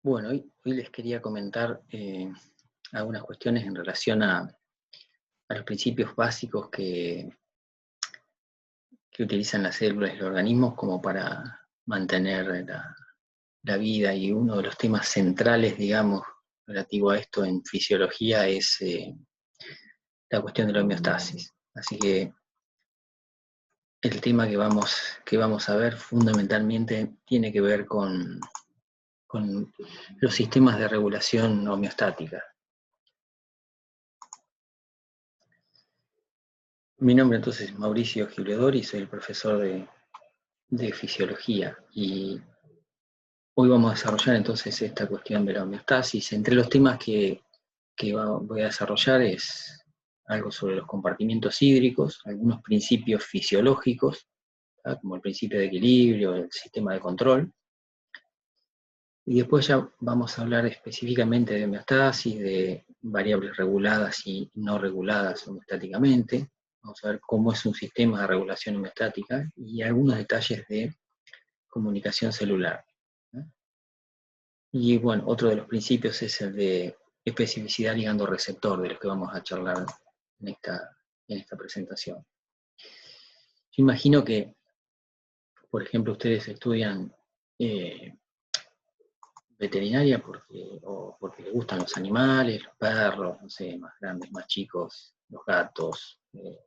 Bueno, hoy les quería comentar algunas cuestiones en relación a los principios básicos que utilizan las células y los organismos como para mantener la vida. Y uno de los temas centrales, digamos, relativo a esto en fisiología es la cuestión de la homeostasis. Así que el tema que vamos a ver fundamentalmente tiene que ver con los sistemas de regulación homeostática. Mi nombre entonces es Mauricio Giuliodori, soy el profesor de fisiología y hoy vamos a desarrollar entonces esta cuestión de la homeostasis. Entre los temas que voy a desarrollar es algo sobre los compartimientos hídricos, algunos principios fisiológicos, ¿tá? Como el principio de equilibrio, el sistema de control, y después ya vamos a hablar específicamente de homeostasis, de variables reguladas y no reguladas homeostáticamente. Vamos a ver cómo es un sistema de regulación homeostática y algunos detalles de comunicación celular, ¿no? Y bueno, otro de los principios es el de especificidad ligando-receptor, de los que vamos a charlar en esta presentación. Yo imagino que, por ejemplo, ustedes estudian veterinaria porque les gustan los animales, los perros, no sé, más grandes, más chicos, los gatos, los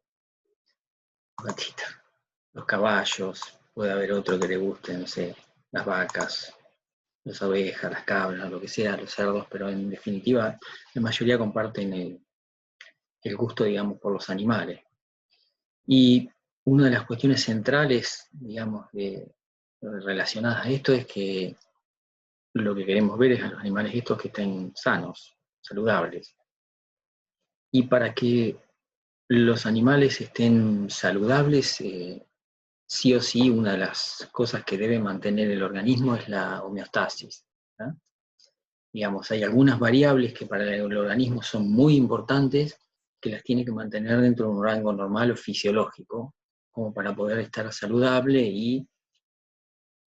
gatitos, los caballos, puede haber otro que le guste, no sé, las vacas, las ovejas, las cabras, lo que sea, los cerdos, pero en definitiva la mayoría comparten el gusto, digamos, por los animales. Y una de las cuestiones centrales, digamos, relacionadas a esto es que lo que queremos ver es a los animales estos que estén sanos, saludables. Y para que los animales estén saludables, sí o sí, una de las cosas que debe mantener el organismo es la homeostasis, ¿no? Digamos, hay algunas variables que para el organismo son muy importantes, que las tiene que mantener dentro de un rango normal o fisiológico, como para poder estar saludable y,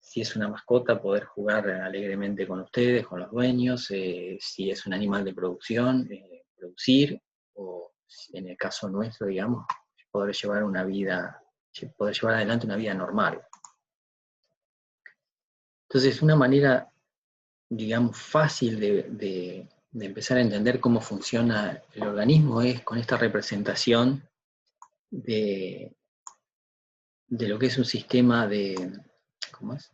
si es una mascota, poder jugar alegremente con ustedes, con los dueños, si es un animal de producción, producir, o en el caso nuestro, digamos, poder llevar poder llevar adelante una vida normal. Entonces, una manera, digamos, fácil de empezar a entender cómo funciona el organismo es con esta representación de, de lo que es un sistema ¿cómo es?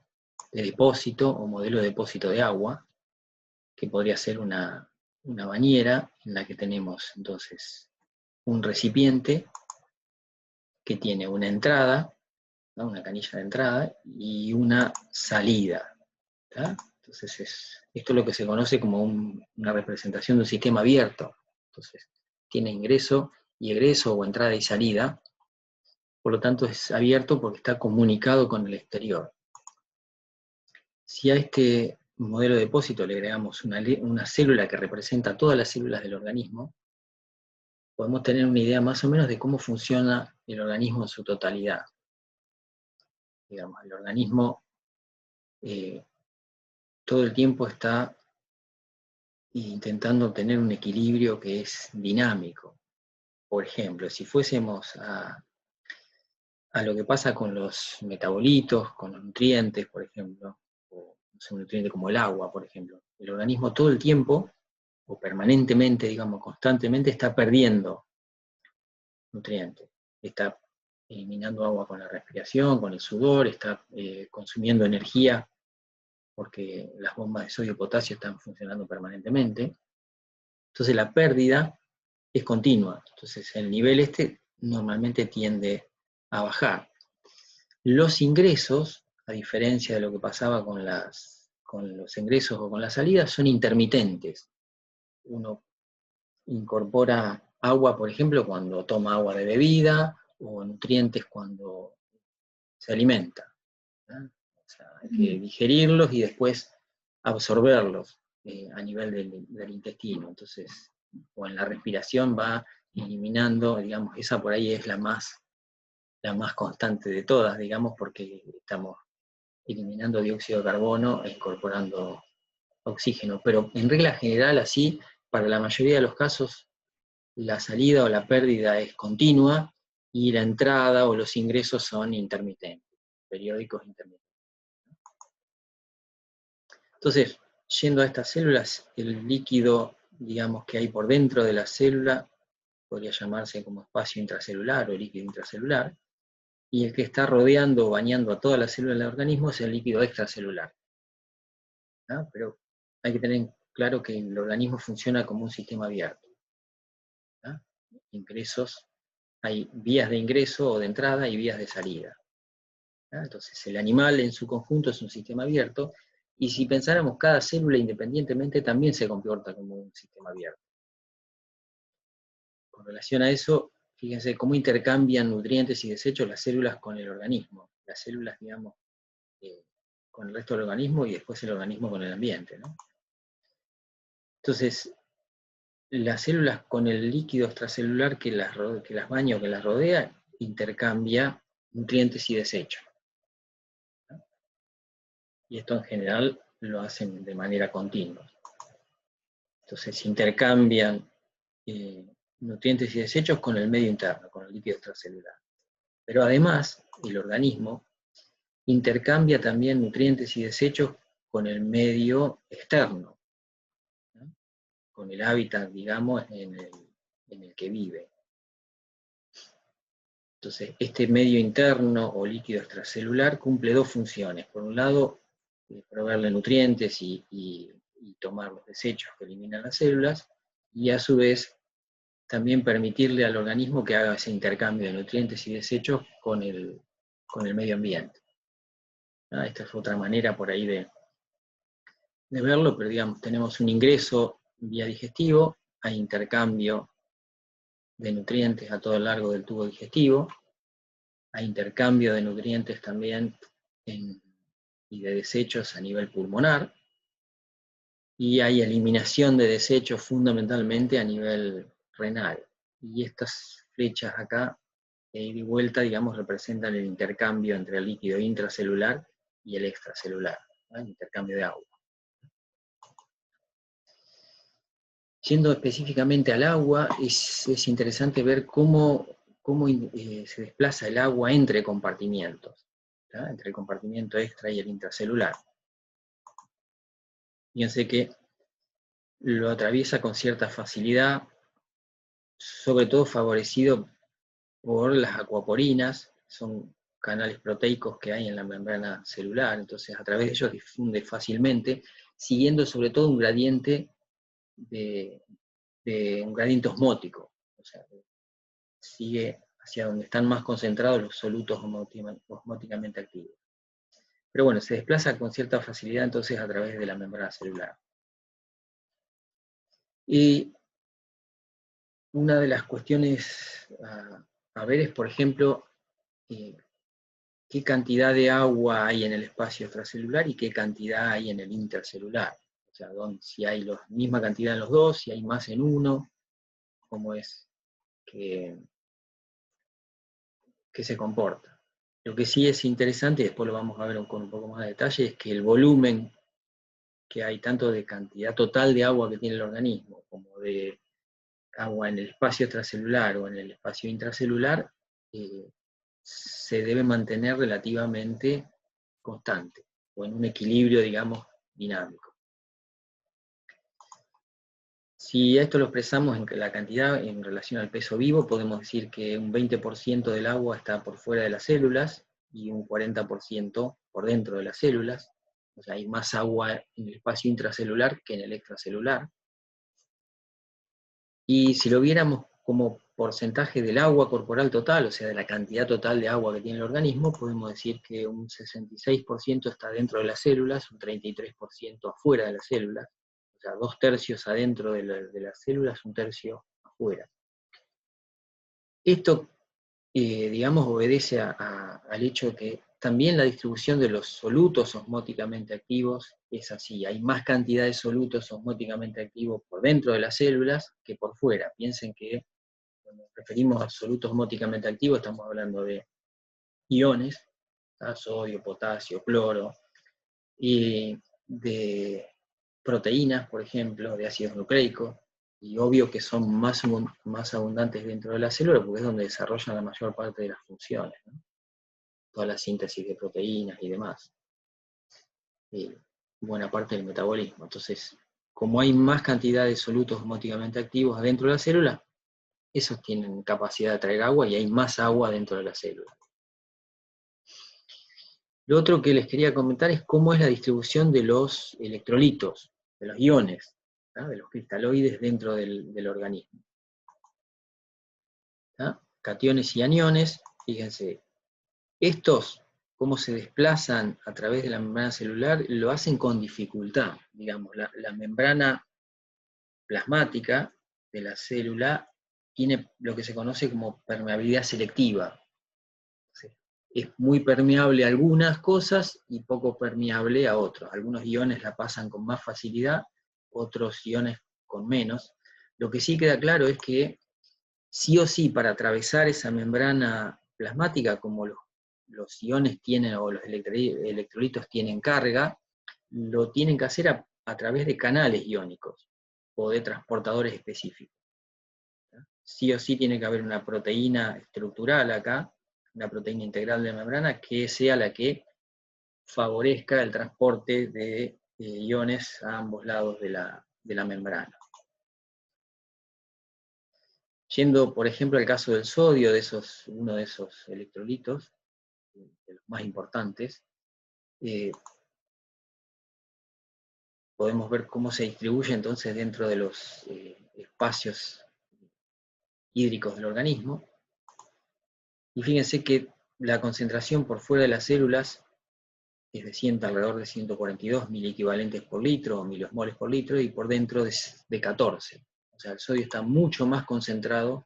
De depósito o modelo de depósito de agua, que podría ser una bañera en la que tenemos entonces un recipiente que tiene una entrada, ¿no? Una canilla de entrada y una salida, ¿tá? Entonces esto es lo que se conoce como una representación de un sistema abierto. Entonces tiene ingreso y egreso o entrada y salida, por lo tanto es abierto porque está comunicado con el exterior. Si a este modelo de depósito le agregamos una célula que representa todas las células del organismo, podemos tener una idea más o menos de cómo funciona el organismo en su totalidad. Digamos, el organismo todo el tiempo está intentando tener un equilibrio que es dinámico. Por ejemplo, si fuésemos a lo que pasa con los metabolitos, con los nutrientes, por ejemplo, o no sé, un nutriente como el agua, por ejemplo, el organismo todo el tiempo, o permanentemente, digamos, constantemente, está perdiendo nutrientes. Está eliminando agua con la respiración, con el sudor, está consumiendo energía porque las bombas de sodio y potasio están funcionando permanentemente. Entonces la pérdida es continua. Entonces el nivel normalmente tiende a bajar. Los ingresos, a diferencia de lo que pasaba con los ingresos o con las salidas, son intermitentes. Uno incorpora agua, por ejemplo, cuando toma agua de bebida, o nutrientes cuando se alimenta, ¿no? O sea, hay que digerirlos y después absorberlos a nivel del intestino. Entonces, o en la respiración va eliminando, digamos, esa por ahí es la más constante de todas, digamos, porque estamos eliminando dióxido de carbono e incorporando oxígeno, pero en regla general así, para la mayoría de los casos, la salida o la pérdida es continua y la entrada o los ingresos son intermitentes, periódicos intermitentes. Entonces, yendo a estas células, el líquido, digamos, que hay por dentro de la célula podría llamarse como espacio intracelular o líquido intracelular, y el que está rodeando o bañando a toda la célula del organismo es el líquido extracelular. ¿Ah? Pero hay que tener claro que el organismo funciona como un sistema abierto. ¿Ah? Ingresos, hay vías de ingreso o de entrada y vías de salida. ¿Ah? Entonces el animal en su conjunto es un sistema abierto, y si pensáramos cada célula independientemente también se comporta como un sistema abierto. Con relación a eso, fíjense cómo intercambian nutrientes y desechos las células con el organismo. Las células, digamos, con el resto del organismo y después el organismo con el ambiente, ¿no? Entonces, las células con el líquido extracelular que las baña o que las rodea, intercambia nutrientes y desechos, ¿no? Y esto en general lo hacen de manera continua. Entonces intercambian nutrientes y desechos con el medio interno, con el líquido extracelular. Pero además, el organismo intercambia también nutrientes y desechos con el medio externo, ¿no? Con el hábitat, digamos, en el que vive. Entonces, este medio interno o líquido extracelular cumple dos funciones. Por un lado, proveerle nutrientes y tomar los desechos que eliminan las células, y a su vez también permitirle al organismo que haga ese intercambio de nutrientes y desechos con el medio ambiente. Esta es otra manera por ahí de verlo, pero digamos, tenemos un ingreso vía digestivo, hay intercambio de nutrientes a todo lo largo del tubo digestivo, hay intercambio de nutrientes también y de desechos a nivel pulmonar, y hay eliminación de desechos fundamentalmente a nivel renal. Y estas flechas acá, de ida y vuelta, digamos, representan el intercambio entre el líquido intracelular y el extracelular, ¿no? El intercambio de agua. Yendo específicamente al agua, es interesante ver cómo se desplaza el agua entre compartimientos, ¿tá? Entre el compartimento extra y el intracelular. Fíjense que lo atraviesa con cierta facilidad, sobre todo favorecido por las acuaporinas, son canales proteicos que hay en la membrana celular, entonces a través de ellos difunde fácilmente, siguiendo sobre todo un gradiente osmótico, o sea, sigue hacia donde están más concentrados los solutos osmóticamente activos. Pero bueno, se desplaza con cierta facilidad entonces a través de la membrana celular. Y una de las cuestiones a ver es, por ejemplo, qué cantidad de agua hay en el espacio extracelular y qué cantidad hay en el intercelular. O sea, si hay la misma cantidad en los dos, si hay más en uno, cómo es que se comporta. Lo que sí es interesante, y después lo vamos a ver con un poco más de detalle, es que el volumen que hay tanto de cantidad total de agua que tiene el organismo, como de agua en el espacio extracelular o en el espacio intracelular, se debe mantener relativamente constante, o en un equilibrio, digamos, dinámico. Si esto lo expresamos en la cantidad en relación al peso vivo, podemos decir que un 20% del agua está por fuera de las células y un 40% por dentro de las células. O sea, hay más agua en el espacio intracelular que en el extracelular. Y si lo viéramos como porcentaje del agua corporal total, o sea, de la cantidad total de agua que tiene el organismo, podemos decir que un 66% está dentro de las células, un 33% afuera de las células, o sea, 2/3 adentro de las células, 1/3 afuera. Esto, digamos, obedece al hecho que también la distribución de los solutos osmóticamente activos es así. Hay más cantidad de solutos osmóticamente activos por dentro de las células que por fuera. Piensen que cuando nos referimos a solutos osmóticamente activos estamos hablando de iones, ¿tá? Sodio, potasio, cloro, y de proteínas, por ejemplo, de ácidos nucleicos, y obvio que son más abundantes dentro de la célula porque es donde desarrollan la mayor parte de las funciones, ¿no? Toda la síntesis de proteínas y demás, y buena parte del metabolismo. Entonces, como hay más cantidad de solutos osmóticamente activos adentro de la célula, esos tienen capacidad de atraer agua y hay más agua dentro de la célula. Lo otro que les quería comentar es cómo es la distribución de los electrolitos, de los iones, ¿tá? De los cristaloides dentro del organismo. ¿Tá? Cationes y aniones, fíjense, estos, cómo se desplazan a través de la membrana celular, lo hacen con dificultad. Digamos, la membrana plasmática de la célula tiene lo que se conoce como permeabilidad selectiva. Es muy permeable a algunas cosas y poco permeable a otros. Algunos iones la pasan con más facilidad, otros iones con menos. Lo que sí queda claro es que sí o sí para atravesar esa membrana plasmática, como los iones tienen o los electrolitos tienen carga, lo tienen que hacer a través de canales iónicos o de transportadores específicos. Sí o sí tiene que haber una proteína estructural acá, una proteína integral de membrana, que sea la que favorezca el transporte de iones a ambos lados de la membrana. Yendo, por ejemplo, al caso del sodio, uno de esos electrolitos, de los más importantes, podemos ver cómo se distribuye entonces dentro de los espacios hídricos del organismo. Y fíjense que la concentración por fuera de las células es de alrededor de 142 miliequivalentes por litro, o miliosmoles por litro, y por dentro de 14. O sea, el sodio está mucho más concentrado,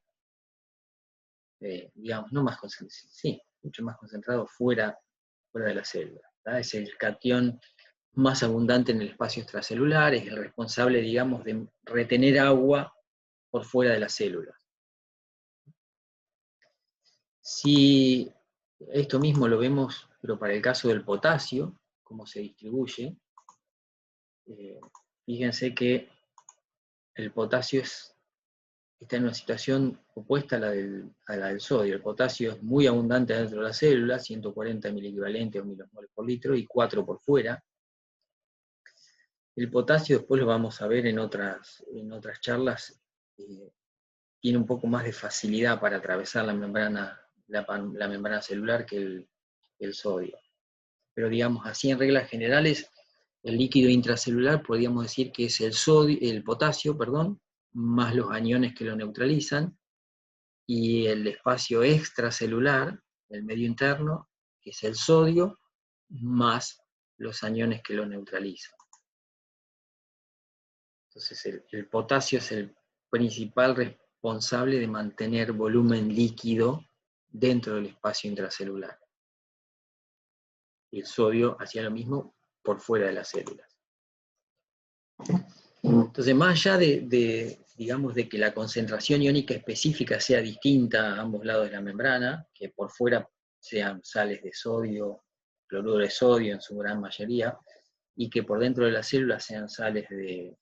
digamos, no más concentrado, sí, mucho más concentrado fuera de la célula. ¿Tá? Es el catión más abundante en el espacio extracelular, es el responsable, digamos, de retener agua por fuera de las células. Si esto mismo lo vemos, pero para el caso del potasio, cómo se distribuye, fíjense que el potasio está en una situación opuesta a la del sodio. El potasio es muy abundante dentro de la célula, 140 miliequivalentes o milosmoles por litro, y 4 por fuera. El potasio, después lo vamos a ver en otras charlas, tiene un poco más de facilidad para atravesar la membrana celular que el sodio. Pero digamos, así en reglas generales, el líquido intracelular podríamos decir que es el potasio, más los aniones que lo neutralizan, y el espacio extracelular, el medio interno, que es el sodio, más los aniones que lo neutralizan. Entonces el potasio es el principal responsable de mantener volumen líquido dentro del espacio intracelular. Y el sodio hacía lo mismo por fuera de las células. Entonces, más allá digamos, de que la concentración iónica específica sea distinta a ambos lados de la membrana, que por fuera sean sales de sodio, cloruro de sodio en su gran mayoría, y que por dentro de la célula sean sales de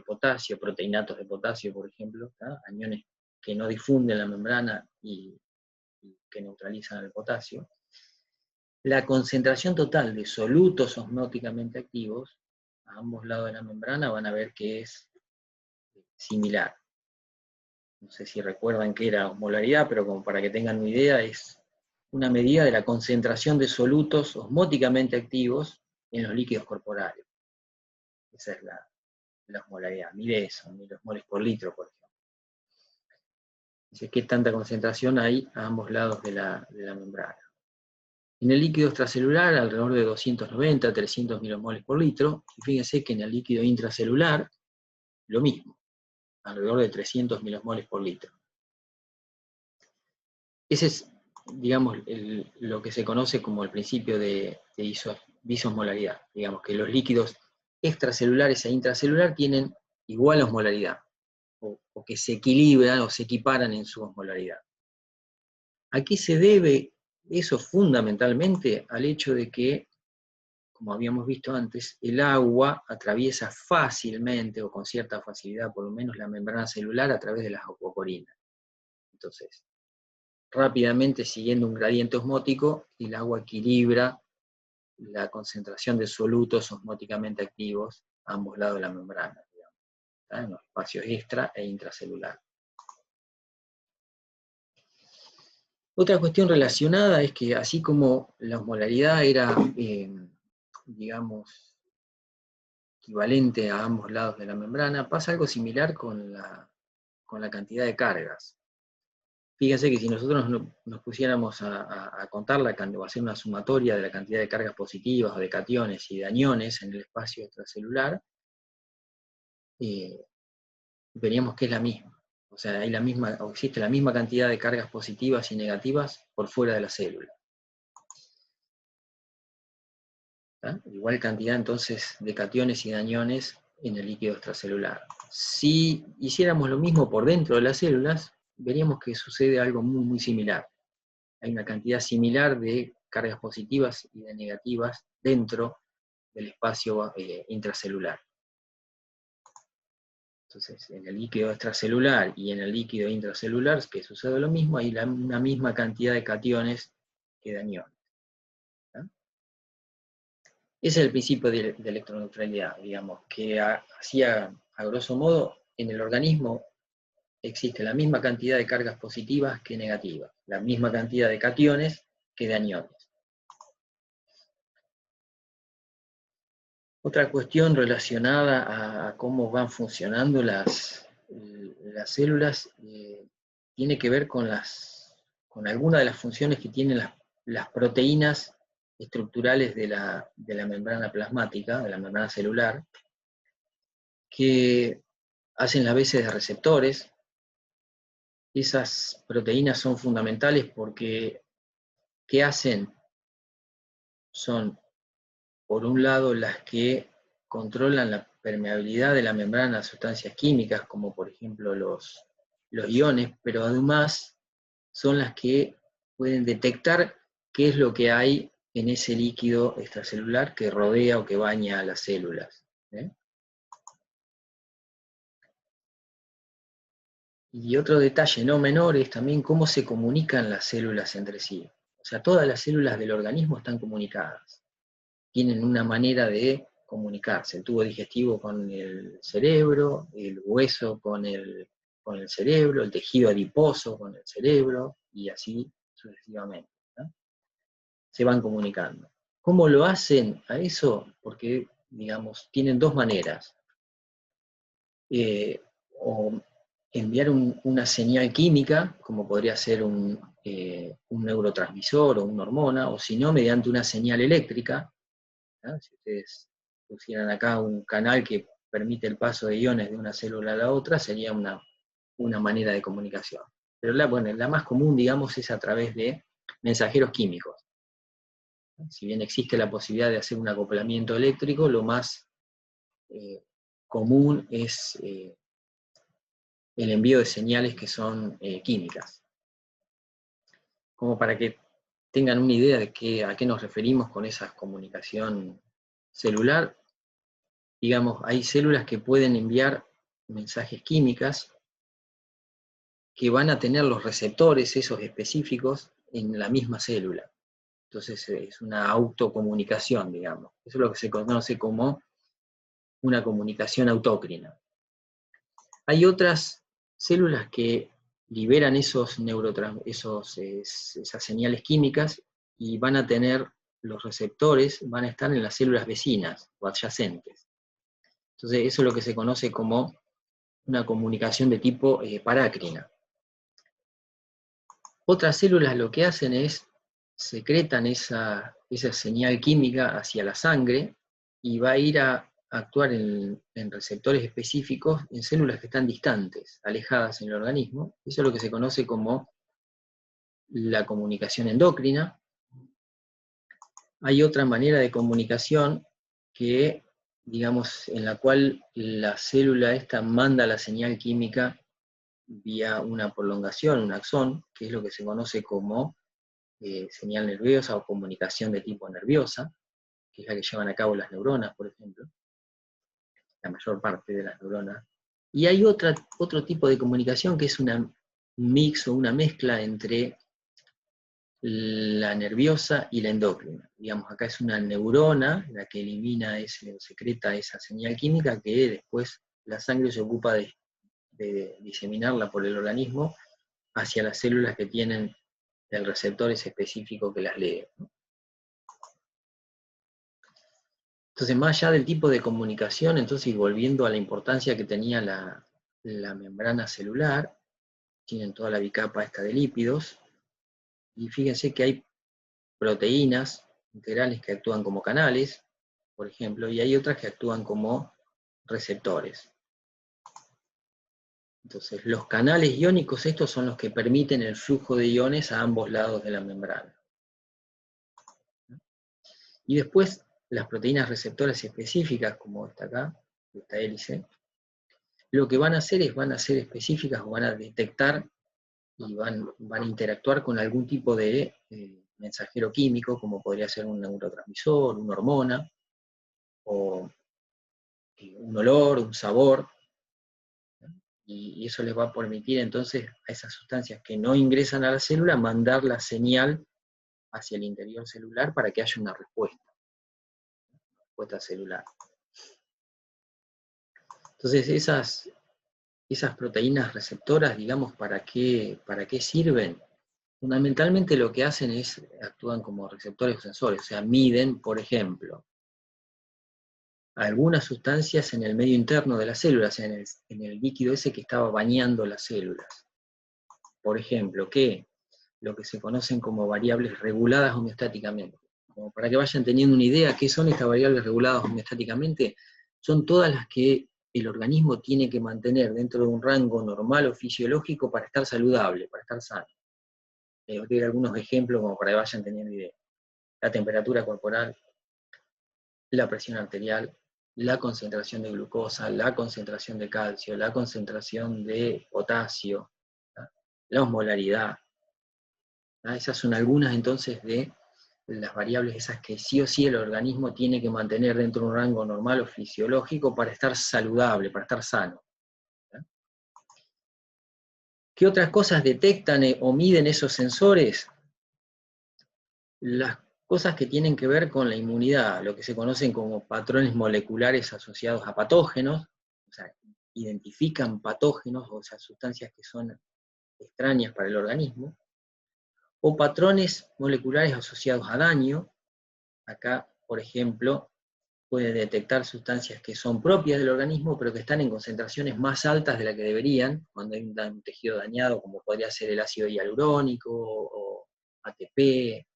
potasio, proteinatos de potasio, por ejemplo, ¿tá? Aniones que no difunden la membrana y que neutralizan el potasio. La concentración total de solutos osmóticamente activos a ambos lados de la membrana van a ver que es similar. No sé si recuerdan qué era osmolaridad, pero como para que tengan una idea, es una medida de la concentración de solutos osmóticamente activos en los líquidos corporales. Esa es la osmolaridad, mide eso, milosmoles por litro, por ejemplo. Dice qué tanta concentración hay a ambos lados de la membrana. En el líquido extracelular, alrededor de 290 a 300 milosmoles por litro, y fíjense que en el líquido intracelular, lo mismo, alrededor de 300 milosmoles por litro. Ese es, digamos, lo que se conoce como el principio de bisosmolaridad. Digamos que los líquidos extracelulares e intracelular tienen igual osmolaridad, o que se equilibran o se equiparan en su osmolaridad. ¿A qué se debe eso? Fundamentalmente al hecho de que, como habíamos visto antes, el agua atraviesa fácilmente, o con cierta facilidad por lo menos, la membrana celular a través de las acuaporinas. Entonces, rápidamente, siguiendo un gradiente osmótico, el agua equilibra la concentración de solutos osmóticamente activos a ambos lados de la membrana, digamos, en los espacios extra e intracelular. Otra cuestión relacionada es que así como la osmolaridad era, digamos, equivalente a ambos lados de la membrana, pasa algo similar con la cantidad de cargas. Fíjense que si nosotros nos pusiéramos a contar o hacer una sumatoria de la cantidad de cargas positivas o de cationes y de aniones en el espacio extracelular, veríamos que es la misma. O sea, existe la misma cantidad de cargas positivas y negativas por fuera de la célula. ¿Tá? Igual cantidad entonces de cationes y de aniones en el líquido extracelular. Si hiciéramos lo mismo por dentro de las células, veríamos que sucede algo muy, muy similar. Hay una cantidad similar de cargas positivas y de negativas dentro del espacio intracelular. Entonces, en el líquido extracelular y en el líquido intracelular, que sucede lo mismo, hay una misma cantidad de cationes que de aniones. ¿Tá? Ese es el principio de electroneutralidad, digamos, que hacía, a grosso modo, en el organismo existe la misma cantidad de cargas positivas que negativas, la misma cantidad de cationes que de aniones. Otra cuestión relacionada a cómo van funcionando las células tiene que ver con algunas de las funciones que tienen las proteínas estructurales de la membrana plasmática, de la membrana celular, que hacen las veces de receptores. Esas proteínas son fundamentales porque, ¿qué hacen? Son, por un lado, las que controlan la permeabilidad de la membrana a sustancias químicas, como por ejemplo los iones, pero además son las que pueden detectar qué es lo que hay en ese líquido extracelular que rodea o que baña a las células. Y otro detalle no menor es también cómo se comunican las células entre sí. O sea, todas las células del organismo están comunicadas. Tienen una manera de comunicarse. El tubo digestivo con el cerebro, el hueso con el cerebro, el tejido adiposo con el cerebro, y así sucesivamente, ¿no? Se van comunicando. ¿Cómo lo hacen a eso? Porque, digamos, tienen dos maneras. O enviar una señal química, como podría ser un neurotransmisor o una hormona, o si no, mediante una señal eléctrica. ¿No? Si ustedes pusieran acá un canal que permite el paso de iones de una célula a la otra, sería una manera de comunicación. Pero la más común, digamos, es a través de mensajeros químicos. Si bien existe la posibilidad de hacer un acoplamiento eléctrico, lo más común es el envío de señales que son químicas. Como para que tengan una idea de a qué nos referimos con esa comunicación celular, digamos, hay células que pueden enviar mensajes químicas que van a tener los receptores, esos específicos, en la misma célula. Entonces es una autocomunicación, digamos. Eso es lo que se conoce como una comunicación autócrina. Hay otras células que liberan esas señales químicas y van a tener los receptores, van a estar en las células vecinas o adyacentes. Entonces eso es lo que se conoce como una comunicación de tipo parácrina. Otras células lo que hacen es secretan esa señal química hacia la sangre y va a ir a actuar en receptores específicos en células que están distantes, alejadas en el organismo. Eso es lo que se conoce como la comunicación endocrina. Hay otra manera de comunicación que, digamos, en la cual la célula esta manda la señal química vía una prolongación, un axón, que es lo que se conoce como señal nerviosa o comunicación de tipo nerviosa. que es la que llevan a cabo las neuronas, por ejemplo, la mayor parte de las neuronas. Y hay otro tipo de comunicación que es un mix o una mezcla entre la nerviosa y la endocrina. Digamos, acá es una neurona la que elimina o secreta esa señal química que después la sangre se ocupa de diseminarla por el organismo hacia las células que tienen el receptor ese específico que las lee, ¿no? Entonces, más allá del tipo de comunicación, entonces, y volviendo a la importancia que tenía la membrana celular, tienen toda la bicapa esta de lípidos, y fíjense que hay proteínas integrales que actúan como canales, por ejemplo, y hay otras que actúan como receptores. Entonces, los canales iónicos estos son los que permiten el flujo de iones a ambos lados de la membrana. Y después, las proteínas receptoras específicas, como esta acá, esta hélice, lo que van a hacer van a ser específicas o van a detectar y van a interactuar con algún tipo de mensajero químico, como podría ser un neurotransmisor, una hormona, o un olor, un sabor, y eso les va a permitir entonces a esas sustancias que no ingresan a la célula mandar la señal hacia el interior celular para que haya una respuesta celular. Entonces esas proteínas receptoras, digamos, ¿para qué sirven? Fundamentalmente lo que hacen es, actúan como receptores o sensores, o sea, miden, por ejemplo, algunas sustancias en el medio interno de las células, en el líquido ese que estaba bañando las células. Por ejemplo, que lo que se conocen como variables reguladas homeostáticamente. Como para que vayan teniendo una idea, ¿qué son estas variables reguladas homeostáticamente? Son todas las que el organismo tiene que mantener dentro de un rango normal o fisiológico para estar saludable, para estar sano. Voy a dar algunos ejemplos como para que vayan teniendo idea. La temperatura corporal, la presión arterial, la concentración de glucosa, la concentración de calcio, la concentración de potasio, ¿tá? La osmolaridad. ¿Tá? Esas son algunas entonces de las variables esas que sí o sí el organismo tiene que mantener dentro de un rango normal o fisiológico para estar saludable, para estar sano. ¿Tá? ¿Qué otras cosas detectan o miden esos sensores? Las cosas que tienen que ver con la inmunidad, lo que se conocen como patrones moleculares asociados a patógenos, o sea, identifican patógenos, o sea, sustancias que son extrañas para el organismo, o patrones moleculares asociados a daño. Acá, por ejemplo, puede detectar sustancias que son propias del organismo, pero que están en concentraciones más altas de las que deberían, cuando hay un tejido dañado, como podría ser el ácido hialurónico, o ATP,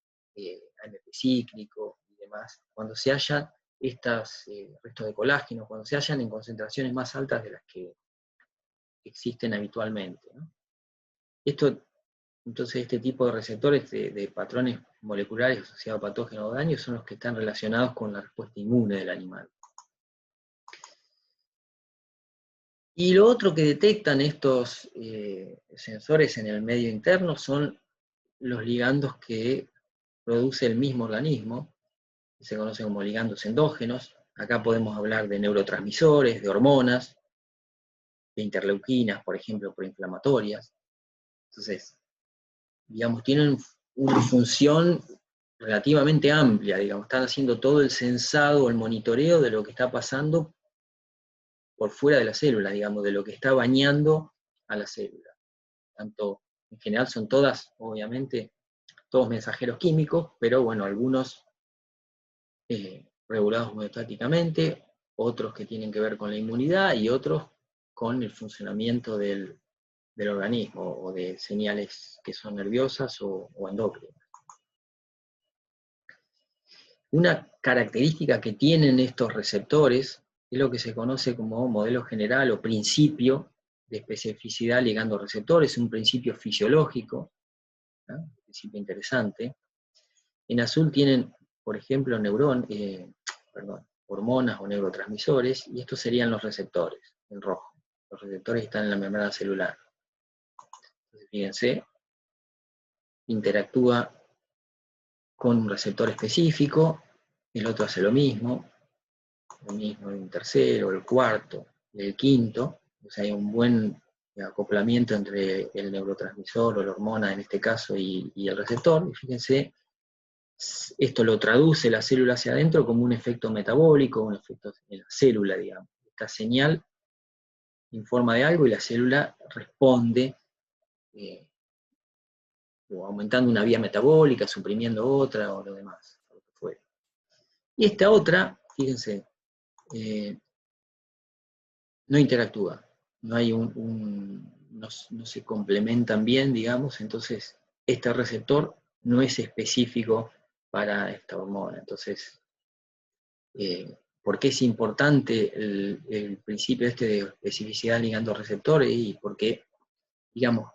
AMP cíclico y demás. Cuando se hallan estos restos de colágeno, cuando se hallan en concentraciones más altas de las que existen habitualmente, ¿no? Entonces, este tipo de receptores de patrones moleculares asociados a patógenos o daños son los que están relacionados con la respuesta inmune del animal. Y lo otro que detectan estos sensores en el medio interno son los ligandos que produce el mismo organismo, que se conocen como ligandos endógenos. Acá podemos hablar de neurotransmisores, de hormonas, de interleuquinas, por ejemplo, proinflamatorias. Entonces, digamos, tienen una función relativamente amplia, digamos, están haciendo todo el sensado, el monitoreo de lo que está pasando por fuera de la célula, digamos, de lo que está bañando a la célula. Tanto, en general son todas, obviamente, todos mensajeros químicos, pero bueno, algunos regulados homeostáticamente, otros que tienen que ver con la inmunidad y otros con el funcionamiento del organismo o de señales que son nerviosas o endócrinas. Una característica que tienen estos receptores es lo que se conoce como modelo general o principio de especificidad ligando receptores, un principio fisiológico, ¿no? Un principio interesante. En azul tienen, por ejemplo, hormonas o neurotransmisores, y estos serían los receptores, en rojo. Los receptores están en la membrana celular. Entonces, fíjense, interactúa con un receptor específico, el otro hace lo mismo, el tercero, el cuarto, el quinto, o sea, hay un buen acoplamiento entre el neurotransmisor o la hormona en este caso y el receptor, y fíjense, esto lo traduce la célula hacia adentro como un efecto metabólico, un efecto en la célula, digamos. Esta señal informa de algo y la célula responde o aumentando una vía metabólica, suprimiendo otra o lo demás, lo que fuera. Y esta otra, fíjense, no interactúa, no hay no se complementan bien, digamos, entonces este receptor no es específico para esta hormona. Entonces, ¿por qué es importante el principio este de especificidad ligando-receptor? Y porque, digamos,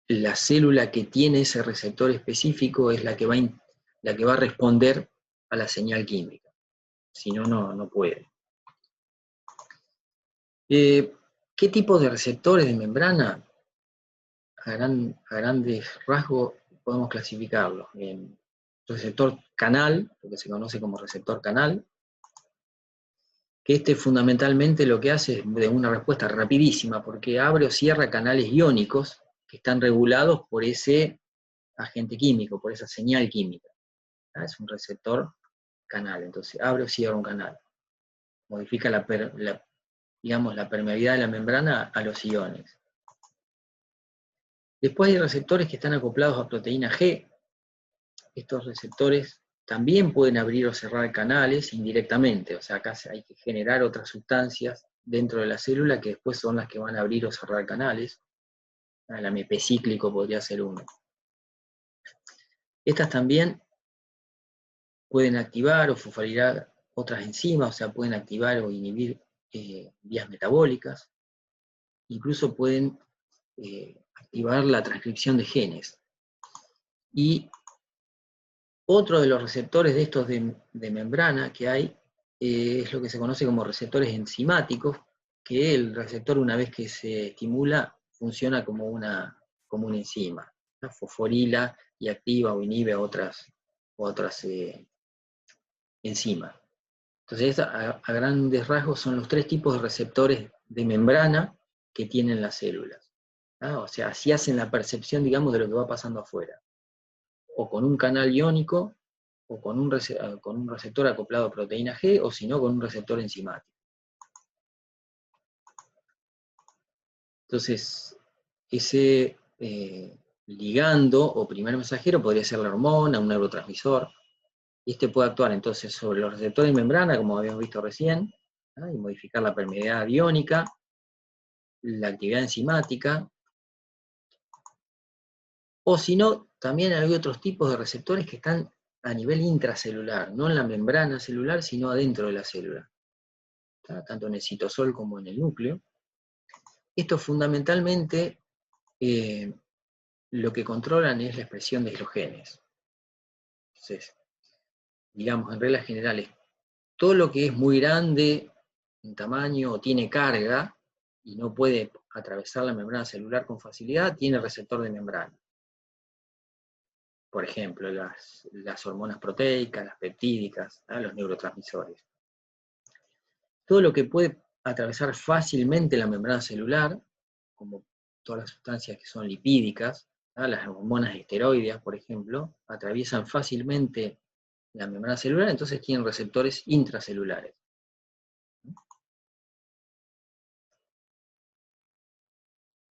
la célula que tiene ese receptor específico es la que va a responder a la señal química. Si no, no puede. ¿Qué tipo de receptores de membrana? A grandes rasgos podemos clasificarlos en receptor canal, lo que se conoce como receptor canal, que este fundamentalmente lo que hace es de una respuesta rapidísima, porque abre o cierra canales iónicos que están regulados por ese agente químico, por esa señal química. Es un receptor canal, entonces abre o cierra un canal. Modifica digamos, la permeabilidad de la membrana a los iones. Después hay receptores que están acoplados a proteína G. Estos receptores también pueden abrir o cerrar canales indirectamente, o sea, acá hay que generar otras sustancias dentro de la célula que después son las que van a abrir o cerrar canales. El AMP cíclico podría ser uno. Estas también pueden activar o fosforilar otras enzimas, o sea, pueden activar o inhibir vías metabólicas, incluso pueden activar la transcripción de genes. Y otro de los receptores de estos de membrana que hay es lo que se conoce como receptores enzimáticos, que el receptor una vez que se estimula funciona como una enzima, ¿no? Fosforila y activa o inhibe otras enzimas. Entonces, a grandes rasgos son los tres tipos de receptores de membrana que tienen las células, ¿no? O sea, así hacen la percepción, digamos, de lo que va pasando afuera. O con un canal iónico, o con un receptor acoplado a proteína G, o si no, con un receptor enzimático. Entonces, ese ligando o primer mensajero podría ser la hormona, un neurotransmisor, y este puede actuar entonces sobre los receptores de membrana, como habíamos visto recién, ¿no? Y modificar la permeabilidad iónica, la actividad enzimática, o si no, también hay otros tipos de receptores que están a nivel intracelular, no en la membrana celular, sino adentro de la célula, ¿tá? Tanto en el citosol como en el núcleo. Estos fundamentalmente lo que controlan es la expresión de los genes. Entonces, digamos, en reglas generales, todo lo que es muy grande en tamaño o tiene carga y no puede atravesar la membrana celular con facilidad, tiene receptor de membrana. Por ejemplo, las hormonas proteicas, las peptídicas, ¿no? Los neurotransmisores. Todo lo que puede atravesar fácilmente la membrana celular, como todas las sustancias que son lipídicas, ¿no? Las hormonas esteroideas, por ejemplo, atraviesan fácilmente la membrana celular, entonces tienen receptores intracelulares.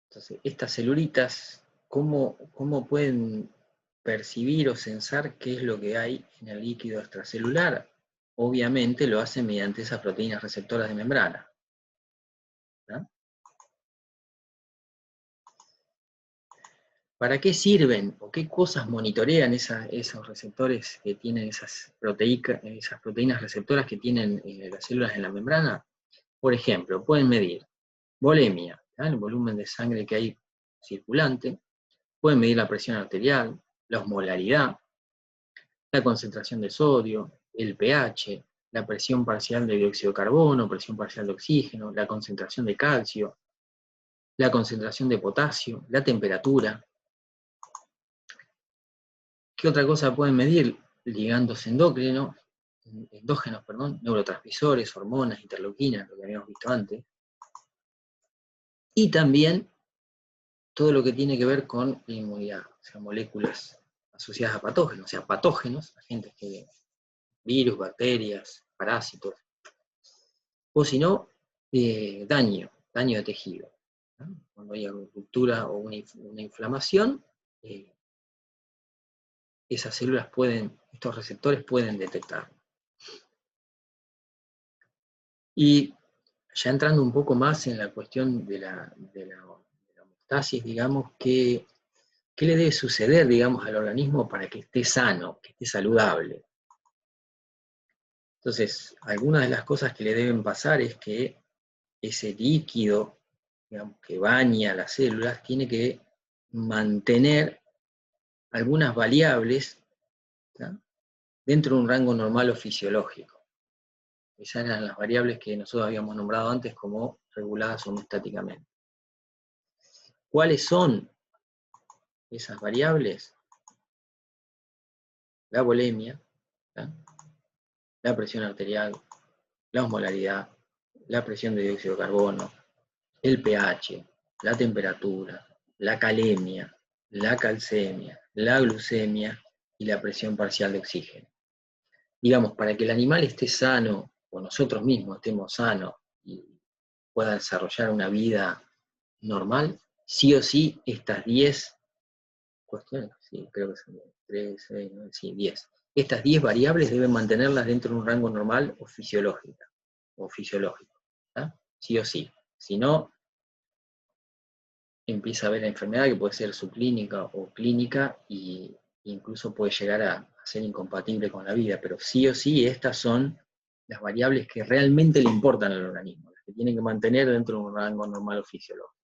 Entonces, estas celulitas, ¿cómo pueden percibir o sensar qué es lo que hay en el líquido extracelular? Obviamente lo hacen mediante esas proteínas receptoras de membrana, ¿no? ¿Para qué sirven o qué cosas monitorean esos receptores que tienen esas proteínas receptoras que tienen las células en la membrana? Por ejemplo, pueden medir volemia, ¿no? El volumen de sangre que hay circulante, pueden medir la presión arterial, la osmolaridad, la concentración de sodio, el pH, la presión parcial de dióxido de carbono, presión parcial de oxígeno, la concentración de calcio, la concentración de potasio, la temperatura. ¿Qué otra cosa pueden medir? Ligandos endocrinos, endógenos, perdón, neurotransmisores, hormonas, interleuquinas, lo que habíamos visto antes, y también todo lo que tiene que ver con la inmunidad, o sea, moléculas asociadas a patógenos, o sea, patógenos, agentes que virus, bacterias, parásitos, o si no, daño de tejido, ¿no? Cuando hay ruptura o una inflamación, esas células estos receptores pueden detectar. Y ya entrando un poco más en la cuestión de la homeostasis, digamos, ¿qué le debe suceder, digamos, al organismo para que esté sano, que esté saludable? Entonces, algunas de las cosas que le deben pasar es que ese líquido, digamos, que baña las células, tiene que mantener algunas variables, ¿tá?, dentro de un rango normal o fisiológico. Esas eran las variables que nosotros habíamos nombrado antes como reguladas homeostáticamente. ¿Cuáles son esas variables? La volemia, ¿tá?, la presión arterial, la osmolaridad, la presión de dióxido de carbono, el pH, la temperatura, la calemia, la calcemia, la glucemia y la presión parcial de oxígeno. Digamos, para que el animal esté sano, o nosotros mismos estemos sanos y pueda desarrollar una vida normal, sí o sí estas 10 cuestiones, sí, creo que son 3, 6, 9, sí, 10. Estas 10 variables deben mantenerlas dentro de un rango normal o fisiológico, ¿tá?, sí o sí. Si no, empieza a haber la enfermedad que puede ser subclínica o clínica e incluso puede llegar a ser incompatible con la vida, pero sí o sí estas son las variables que realmente le importan al organismo, las que tienen que mantener dentro de un rango normal o fisiológico.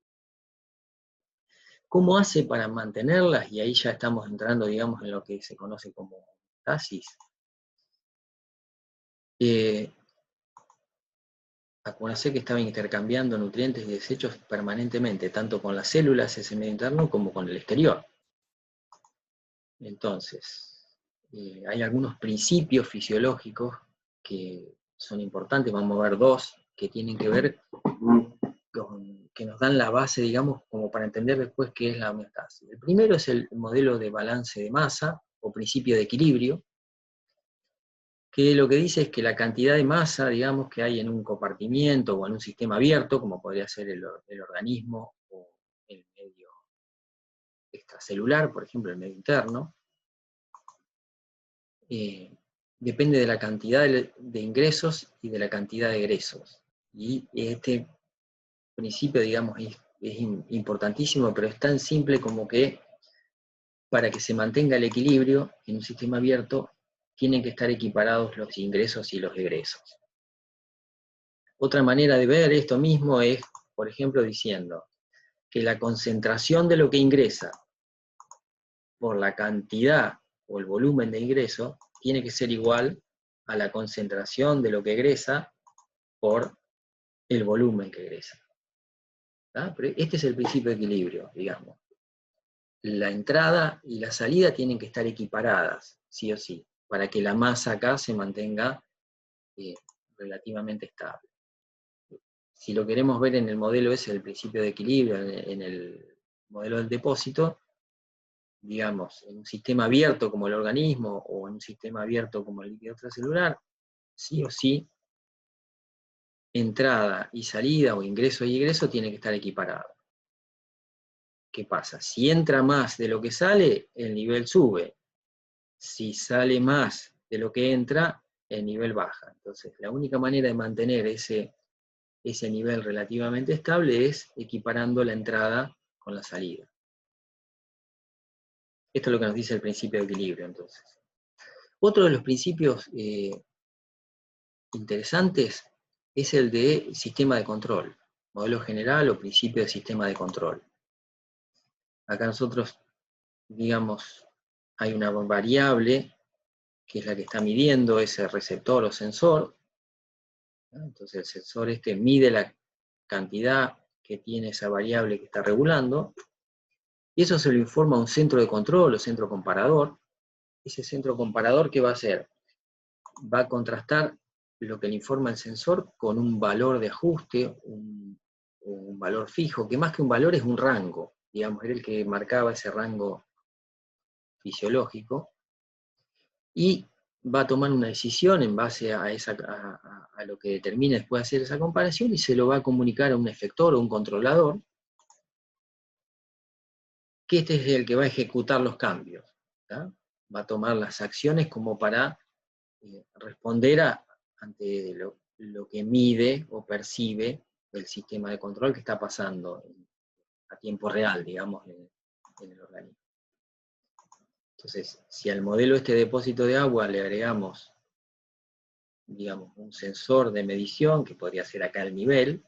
¿Cómo hace para mantenerlas? Y ahí ya estamos entrando, digamos, en lo que se conoce como homeostasis. Acuérdense que estaba intercambiando nutrientes y desechos permanentemente, tanto con las células, ese medio interno, como con el exterior. Entonces, hay algunos principios fisiológicos que son importantes, vamos a ver dos, que tienen que ver que nos dan la base, digamos, como para entender después qué es la homeostasis. El primero es el modelo de balance de masa, o principio de equilibrio, que lo que dice es que la cantidad de masa, digamos, que hay en un compartimiento o en un sistema abierto, como podría ser el organismo o el medio extracelular, por ejemplo, el medio interno, depende de la cantidad de ingresos y de la cantidad de egresos. Y este principio, digamos, es importantísimo, pero es tan simple como que para que se mantenga el equilibrio en un sistema abierto, tienen que estar equiparados los ingresos y los egresos. Otra manera de ver esto mismo es, por ejemplo, diciendo que la concentración de lo que ingresa por la cantidad o el volumen de ingreso tiene que ser igual a la concentración de lo que egresa por el volumen que egresa. ¿Tá? Pero este es el principio de equilibrio, digamos. La entrada y la salida tienen que estar equiparadas, sí o sí, para que la masa acá se mantenga relativamente estable. Si lo queremos ver en el modelo ese del principio de equilibrio, en el modelo del depósito, digamos, en un sistema abierto como el organismo o en un sistema abierto como el líquido extracelular, sí o sí, entrada y salida o ingreso y egreso tiene que estar equiparado. ¿Qué pasa? Si entra más de lo que sale, el nivel sube. Si sale más de lo que entra, el nivel baja. Entonces, la única manera de mantener ese nivel relativamente estable es equiparando la entrada con la salida. Esto es lo que nos dice el principio de equilibrio, entonces. Otro de los principios interesantes es el de sistema de control, modelo general o principio de sistema de control. Acá nosotros, digamos, hay una variable que es la que está midiendo ese receptor o sensor, ¿no? Entonces el sensor mide la cantidad que tiene esa variable que está regulando, y eso se lo informa a un centro de control o centro comparador. Ese centro comparador, ¿qué va a hacer? va a contrastar lo que le informa el sensor con un valor de ajuste, un valor fijo, que más que un valor es un rango, digamos, era el que marcaba ese rango fisiológico, y va a tomar una decisión en base a lo que determine después de hacer esa comparación, y se lo va a comunicar a un efector o un controlador, que este es el que va a ejecutar los cambios, ¿tá? Va a tomar las acciones como para responder ante lo que mide o percibe el sistema de control que está pasando a tiempo real, digamos, en el organismo. Entonces, si al modelo este depósito de agua le agregamos, digamos, un sensor de medición, que podría ser acá el nivel,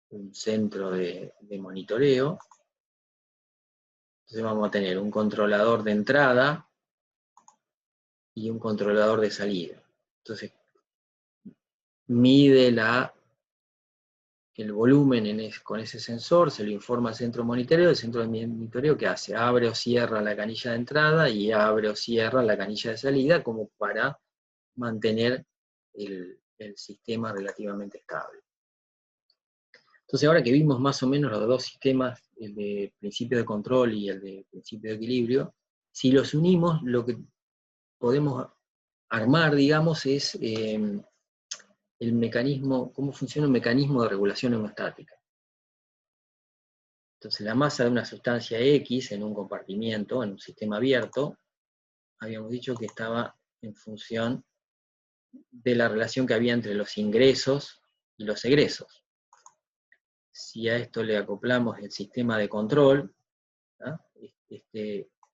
un centro de monitoreo, entonces vamos a tener un controlador de entrada y un controlador de salida. Entonces, mide el volumen con ese sensor, se lo informa al centro de monitoreo, el centro de monitoreo, ¿qué hace? Abre o cierra la canilla de entrada y abre o cierra la canilla de salida, como para mantener el sistema relativamente estable. Entonces, ahora que vimos más o menos los dos sistemas, el de principio de control y el de principio de equilibrio, si los unimos, lo que podemos armar, digamos, es el mecanismo, cómo funciona un mecanismo de regulación hemostática. Entonces, la masa de una sustancia X en un compartimiento, en un sistema abierto, habíamos dicho que estaba en función de la relación que había entre los ingresos y los egresos. Si a esto le acoplamos el sistema de control, ¿ah?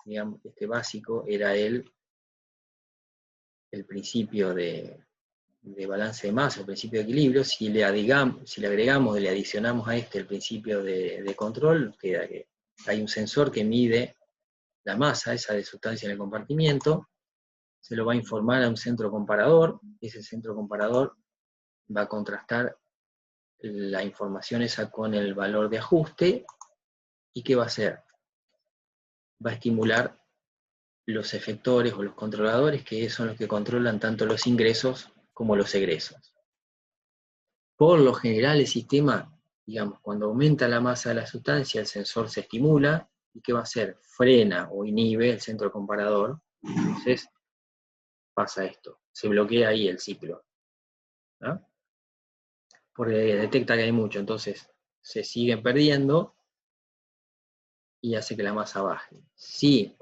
Digamos, este básico era el principio de balance de masa, el principio de equilibrio. Si le agregamos y le adicionamos a este el principio de control, queda que hay un sensor que mide la masa esa de sustancia en el compartimiento, se lo va a informar a un centro comparador, ese centro comparador va a contrastar la información esa con el valor de ajuste, ¿y qué va a hacer? Va a estimular los efectores o los controladores, que son los que controlan tanto los ingresos como los egresos. Por lo general el sistema, digamos, cuando aumenta la masa de la sustancia, el sensor se estimula, ¿y qué va a hacer? Frena o inhibe el centro comparador, entonces pasa esto, se bloquea ahí el ciclo, ¿no? Porque detecta que hay mucho, entonces se siguen perdiendo y hace que la masa baje. Si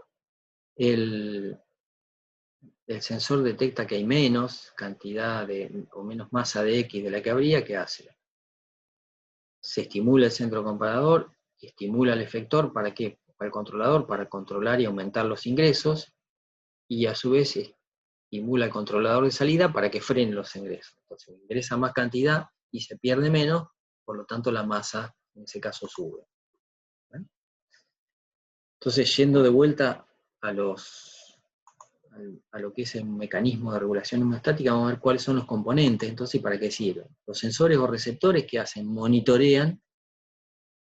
el sensor detecta que hay menos cantidad o menos masa de X de la que habría, ¿qué hace? Se estimula el centro comparador, estimula el efector, ¿para qué? Para el controlador, para controlar y aumentar los ingresos, y a su vez estimula el controlador de salida para que frene los ingresos. Entonces ingresa más cantidad y se pierde menos, por lo tanto la masa en ese caso sube. ¿Ven? Entonces, yendo de vuelta a lo que es el mecanismo de regulación hemostática, vamos a ver cuáles son los componentes, entonces, ¿y para qué sirven? Los sensores o receptores, ¿qué hacen? Monitorean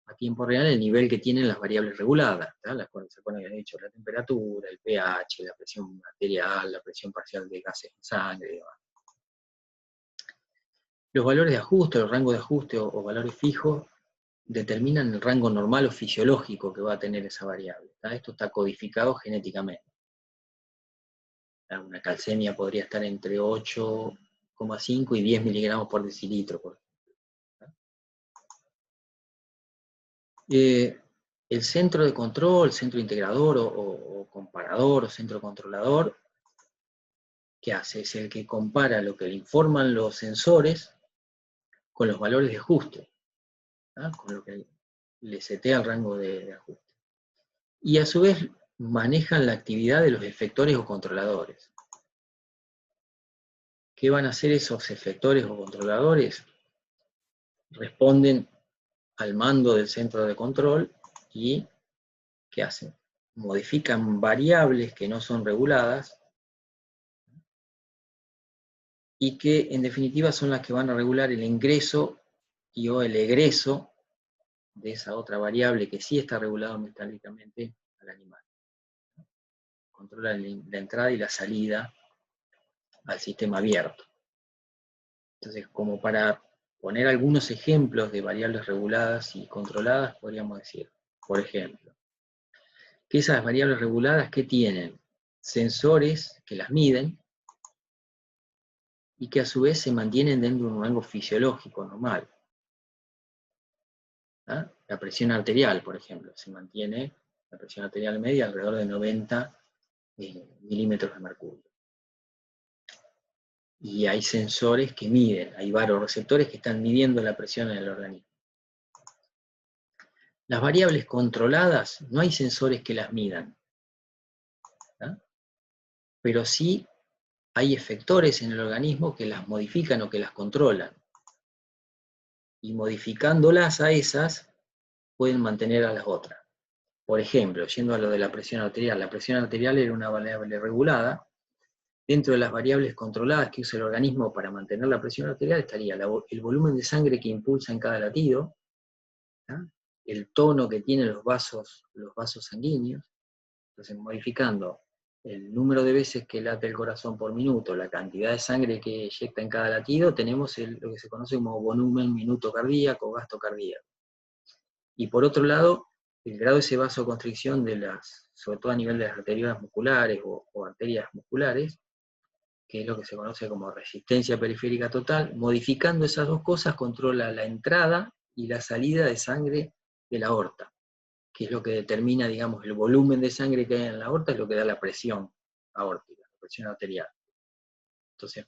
a tiempo real el nivel que tienen las variables reguladas, ¿tá? Las cuales se ponen, de hecho, la temperatura, el pH, la presión arterial, la presión parcial de gases en sangre y demás. Los valores de ajuste, los rangos de ajuste o valores fijos, determinan el rango normal o fisiológico que va a tener esa variable, ¿tá? Esto está codificado genéticamente. Una calcemia podría estar entre 8,5 y 10 miligramos por decilitro, por ejemplo. El centro de control, centro integrador o comparador o centro controlador, ¿qué hace? Es el que compara lo que le informan los sensores con los valores de ajuste, ¿tá? Con lo que le setea el rango de ajuste. Y a su vez manejan la actividad de los efectores o controladores. ¿Qué van a hacer esos efectores o controladores? Responden al mando del centro de control y ¿qué hacen? Modifican variables que no son reguladas y que en definitiva son las que van a regular el ingreso y o el egreso de esa otra variable que sí está regulada metálicamente al animal. Controla la entrada y la salida al sistema abierto. Entonces, como para poner algunos ejemplos de variables reguladas y controladas, podríamos decir, por ejemplo, que esas variables reguladas que tienen sensores que las miden y que a su vez se mantienen dentro de un rango fisiológico normal. ¿Ah? La presión arterial, por ejemplo, se mantiene la presión arterial media alrededor de 90 milímetros de mercurio. Y hay sensores que miden, hay varoreceptores que están midiendo la presión en el organismo. Las variables controladas, no hay sensores que las midan, ¿ah? Pero sí hay efectores en el organismo que las modifican o que las controlan. Y modificándolas a esas, pueden mantener a las otras. Por ejemplo, yendo a lo de la presión arterial era una variable regulada. Dentro de las variables controladas que usa el organismo para mantener la presión arterial estaría el volumen de sangre que impulsa en cada latido, ¿ah? El tono que tienen los vasos sanguíneos. Entonces, modificando el número de veces que late el corazón por minuto, la cantidad de sangre que eyecta en cada latido, tenemos lo que se conoce como volumen minuto cardíaco, gasto cardíaco. Y por otro lado, el grado de ese vasoconstricción sobre todo a nivel de las arteriolas musculares o arterias musculares, que es lo que se conoce como resistencia periférica total, modificando esas dos cosas controla la entrada y la salida de sangre de la aorta, que es lo que determina, digamos, el volumen de sangre que hay en la aorta, es lo que da la presión aórtica, la presión arterial. Entonces,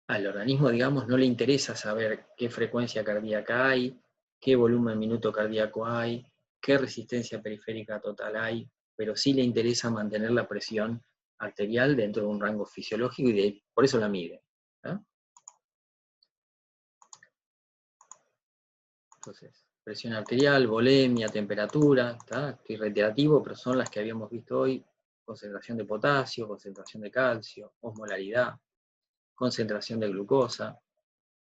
al organismo, digamos, no le interesa saber qué frecuencia cardíaca hay, qué volumen minuto cardíaco hay, qué resistencia periférica total hay, pero sí le interesa mantener la presión arterial dentro de un rango fisiológico y por eso la mide. ¿Ah? Entonces, presión arterial, volemia, temperatura, ¿tá? Estoy reiterativo, pero son las que habíamos visto hoy: concentración de potasio, concentración de calcio, osmolaridad, concentración de glucosa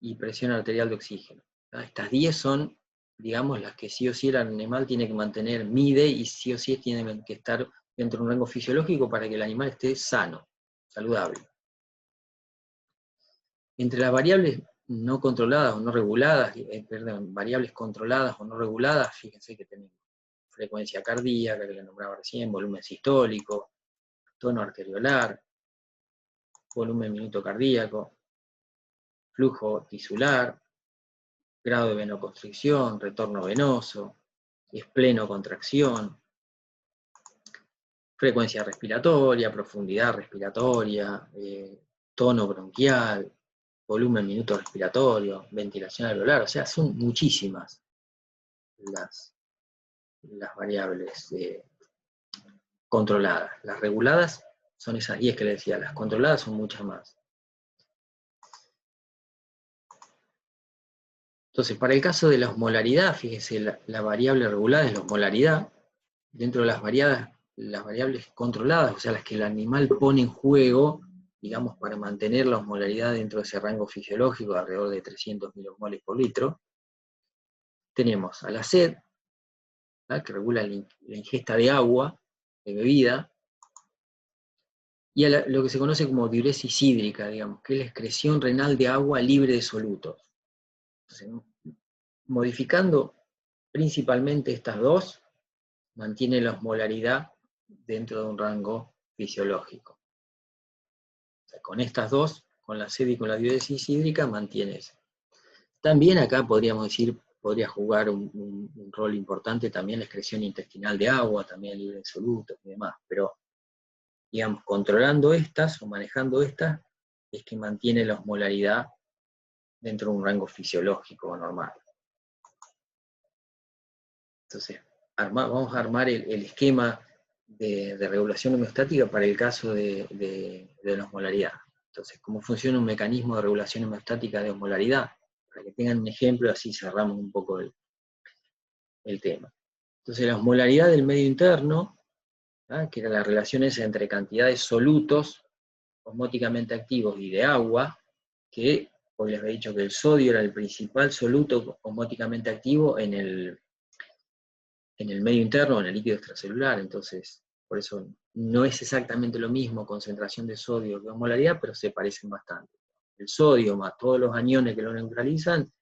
y presión arterial de oxígeno. ¿Tá? Estas 10 son, digamos, las que sí o sí el animal tiene que mantener, mide, y sí o sí tienen que estar dentro de un rango fisiológico para que el animal esté sano, saludable. Entre las variables no controladas o no reguladas, variables controladas o no reguladas, fíjense que tenemos frecuencia cardíaca, que la nombraba recién, volumen sistólico, tono arteriolar, volumen minuto cardíaco, flujo tisular, grado de venoconstricción, retorno venoso, esplenocontracción, frecuencia respiratoria, profundidad respiratoria, tono bronquial, volumen minuto respiratorio, ventilación alveolar, o sea, son muchísimas las variables controladas. Las reguladas son esas 10 que les decía, las controladas son muchas más. Entonces, para el caso de la osmolaridad, fíjese, la variable regulada es la osmolaridad. Dentro de las variables controladas, o sea, las que el animal pone en juego, digamos, para mantener la osmolaridad dentro de ese rango fisiológico de alrededor de 300 milosmoles por litro, tenemos a la sed, ¿tá? Que regula la ingesta de agua, de bebida, y a lo que se conoce como diuresis hídrica, digamos, que es la excreción renal de agua libre de solutos. Entonces, modificando principalmente estas dos, mantiene la osmolaridad dentro de un rango fisiológico. O sea, con estas dos, con la sed y con la diuresis hídrica, mantienes. También acá podríamos decir, podría jugar un rol importante también la excreción intestinal de agua, también libre de solutos y demás, pero digamos, controlando estas o manejando estas, es que mantiene la osmolaridad dentro de un rango fisiológico normal. Entonces, vamos a armar el esquema de regulación homeostática para el caso de la osmolaridad. Entonces, ¿cómo funciona un mecanismo de regulación homeostática de osmolaridad? Para que tengan un ejemplo, así cerramos un poco el tema. Entonces, la osmolaridad del medio interno, ¿ah? Que era la relación esa entre cantidades solutos osmóticamente activos y de agua, que hoy les había dicho que el sodio era el principal soluto osmóticamente activo en el medio interno, en el líquido extracelular. Entonces, por eso no es exactamente lo mismo concentración de sodio que osmolaridad, pero se parecen bastante. El sodio más todos los aniones que lo neutralizan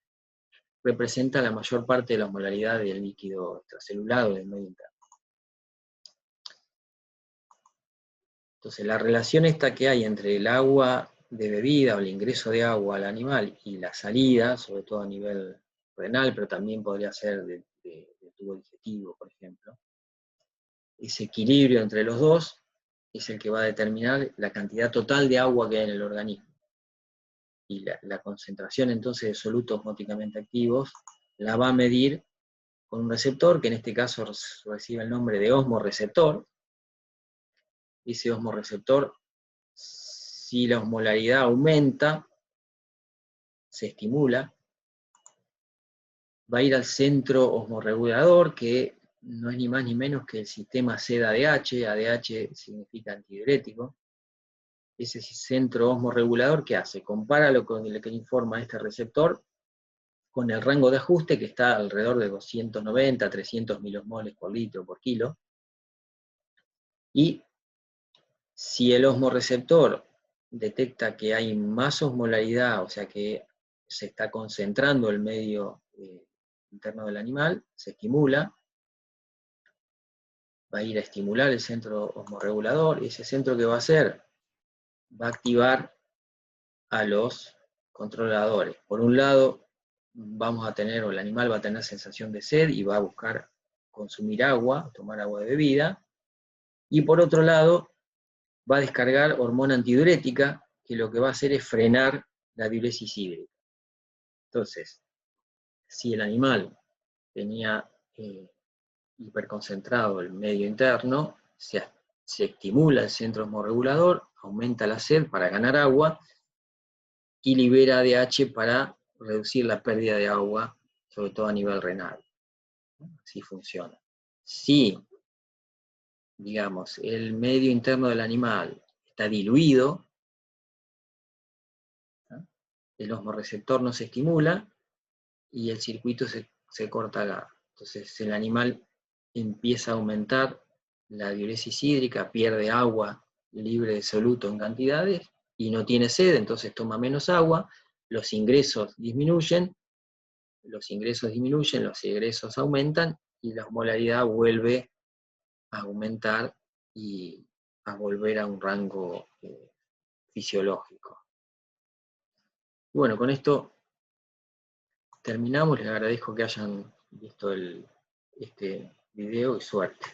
representa la mayor parte de la osmolaridad del líquido extracelular o del medio interno. Entonces, la relación esta que hay entre el agua de bebida o el ingreso de agua al animal y la salida, sobre todo a nivel renal, pero también podría ser de tubo digestivo, por ejemplo, ese equilibrio entre los dos es el que va a determinar la cantidad total de agua que hay en el organismo. Y la concentración entonces de solutos osmóticamente activos la va a medir con un receptor, que en este caso recibe el nombre de osmoreceptor. Ese osmoreceptor, si la osmolaridad aumenta, se estimula, va a ir al centro osmorregulador, que no es ni más ni menos que el sistema SED-ADH, ADH significa antidiurético. Ese centro osmorregulador, ¿qué hace? Compáralo con lo que informa este receptor con el rango de ajuste, que está alrededor de 290 a 300 milosmoles por litro por kilo, y si el osmorreceptor detecta que hay más osmolaridad, o sea que se está concentrando el medio interno del animal, se estimula, va a ir a estimular el centro osmorregulador, y ese centro que va a hacer, va a activar a los controladores. Por un lado, vamos a tener, o el animal va a tener sensación de sed y va a buscar consumir agua, tomar agua de bebida, y por otro lado, va a descargar hormona antidiurética, que lo que va a hacer es frenar la diuresis hídrica. Entonces, si el animal tenía hiperconcentrado el medio interno, se estimula el centro osmorregulador, aumenta la sed para ganar agua, y libera ADH para reducir la pérdida de agua, sobre todo a nivel renal. Así funciona. Si, digamos, el medio interno del animal está diluido, el osmorreceptor no se estimula y el circuito se corta acá. Entonces el animal empieza a aumentar la diuresis hídrica, pierde agua libre de soluto en cantidades y no tiene sed, entonces toma menos agua, los ingresos disminuyen, los egresos aumentan y la osmolaridad vuelve a aumentar y a volver a un rango fisiológico. Bueno, con esto terminamos, les agradezco que hayan visto este video y suerte.